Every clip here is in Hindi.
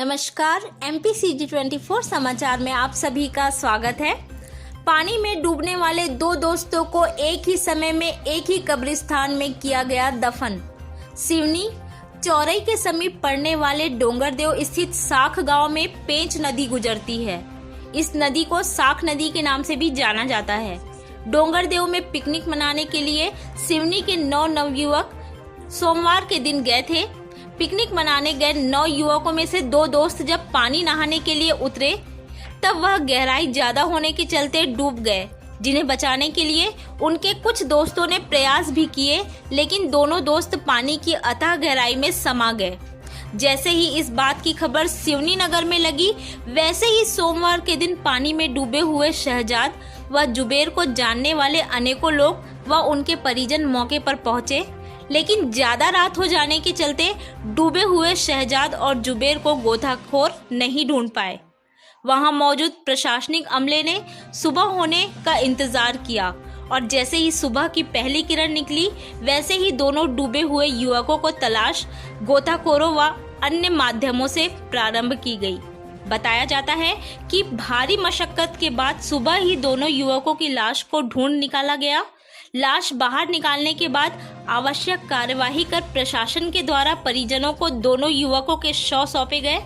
नमस्कार, MPCG24 समाचार में आप सभी का स्वागत है। पानी में डूबने वाले दो दोस्तों को एक ही समय में एक ही कब्रिस्तान में किया गया दफन। सिवनी चौरई के समीप पड़ने वाले डोंगरदेव स्थित साख गांव में पेंच नदी गुजरती है। इस नदी को साख नदी के नाम से भी जाना जाता है। डोंगरदेव में पिकनिक मनाने के लिए सिवनी के 9 नवयुवक सोमवार के दिन गए थे। पिकनिक मनाने गए 9 युवकों में से 2 दोस्त जब पानी नहाने के लिए उतरे तब वह गहराई ज्यादा होने के चलते डूब गए, जिन्हें बचाने के लिए उनके कुछ दोस्तों ने प्रयास भी किए, लेकिन दोनों दोस्त पानी की अथाह गहराई में समा गए। जैसे ही इस बात की खबर सिवनी नगर में लगी, वैसे ही सोमवार के दिन पानी में डूबे हुए शहजाद व जुबेर को जानने वाले अनेकों लोग व उनके परिजन मौके पर पहुंचे, लेकिन ज्यादा रात हो जाने के चलते डूबे हुए शहजाद और जुबेर को गोताखोर नहीं ढूंढ पाए। वहां मौजूद प्रशासनिक अमले ने सुबह होने का इंतजार किया और जैसे ही सुबह की पहली किरण निकली, वैसे ही दोनों डूबे हुए युवकों को तलाश गोताखोरों व अन्य माध्यमों से प्रारंभ की गई। बताया जाता है कि भारी मशक्कत के बाद सुबह ही दोनों युवकों की लाश को ढूंढ निकाला गया। लाश बाहर निकालने के बाद आवश्यक कार्यवाही कर प्रशासन के द्वारा परिजनों को दोनों युवकों के शव सौंपे गए,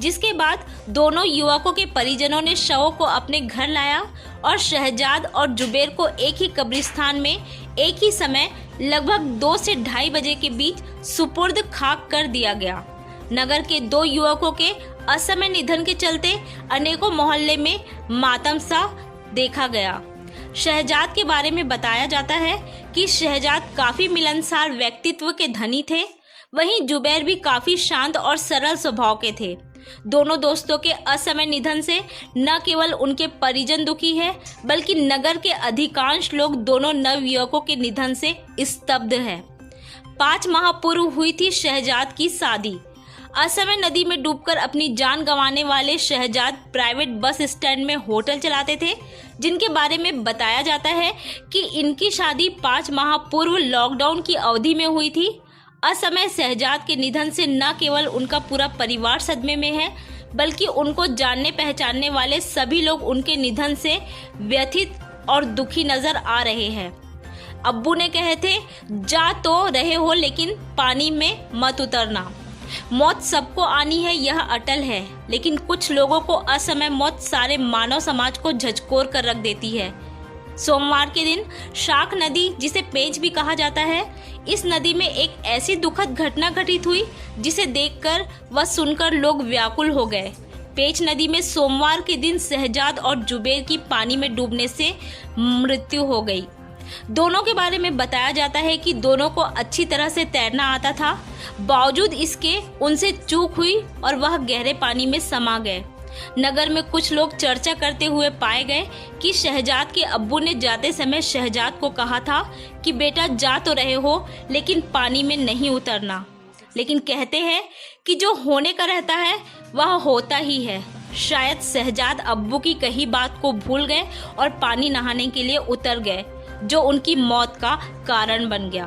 जिसके बाद दोनों युवकों के परिजनों ने शवों को अपने घर लाया और शहजाद और जुबेर को एक ही कब्रिस्तान में एक ही समय लगभग 2 से 2:30 बजे के बीच सुपुर्द खाक कर दिया गया। नगर के 2 युवकों के असमय निधन के चलते अनेकों मोहल्ले में मातम सा देखा गया। शहजाद के बारे में बताया जाता है कि शहजाद काफी मिलनसार व्यक्तित्व के धनी थे, वहीं जुबैर भी काफी शांत और सरल स्वभाव के थे। दोनों दोस्तों के असमय निधन से न केवल उनके परिजन दुखी है, बल्कि नगर के अधिकांश लोग दोनों नवयुवकों के निधन से स्तब्ध है। 5 माह पूर्व हुई थी शहजाद की शादी। असमय नदी में डूबकर अपनी जान गंवाने वाले शहजाद प्राइवेट बस स्टैंड में होटल चलाते थे, जिनके बारे में बताया जाता है कि इनकी शादी 5 माह पूर्व लॉकडाउन की अवधि में हुई थी। असमय शहजाद के निधन से न केवल उनका पूरा परिवार सदमे में है, बल्कि उनको जानने पहचानने वाले सभी लोग उनके निधन से व्यथित और दुखी नजर आ रहे हैं। अब्बू ने कहे थे, जा तो रहे हो लेकिन पानी में मत उतरना। मौत सबको आनी है, यह अटल है, लेकिन कुछ लोगों को असमय मौत सारे मानव समाज को झकझोर कर रख देती है। सोमवार के दिन शाख नदी, जिसे पेंच भी कहा जाता है, इस नदी में एक ऐसी दुखद घटना घटित हुई जिसे देखकर व सुनकर लोग व्याकुल हो गए। पेंच नदी में सोमवार के दिन शहजाद और जुबेर की पानी में डूबने से मृत्यु हो गई। दोनों के बारे में बताया जाता है कि दोनों को अच्छी तरह से तैरना आता था, बावजूद इसके उनसे चूक हुई और वह गहरे पानी में समा गए। नगर में कुछ लोग चर्चा करते हुए पाए गए कि शहजाद के अब्बू ने जाते समय शहजाद को कहा था कि बेटा जा तो रहे हो लेकिन पानी में नहीं उतरना, लेकिन कहते हैं कि जो होने का रहता है वह होता ही है। शायद शहजाद अब्बू की कही बात को भूल गए और पानी नहाने के लिए उतर गए, जो उनकी मौत का कारण बन गया।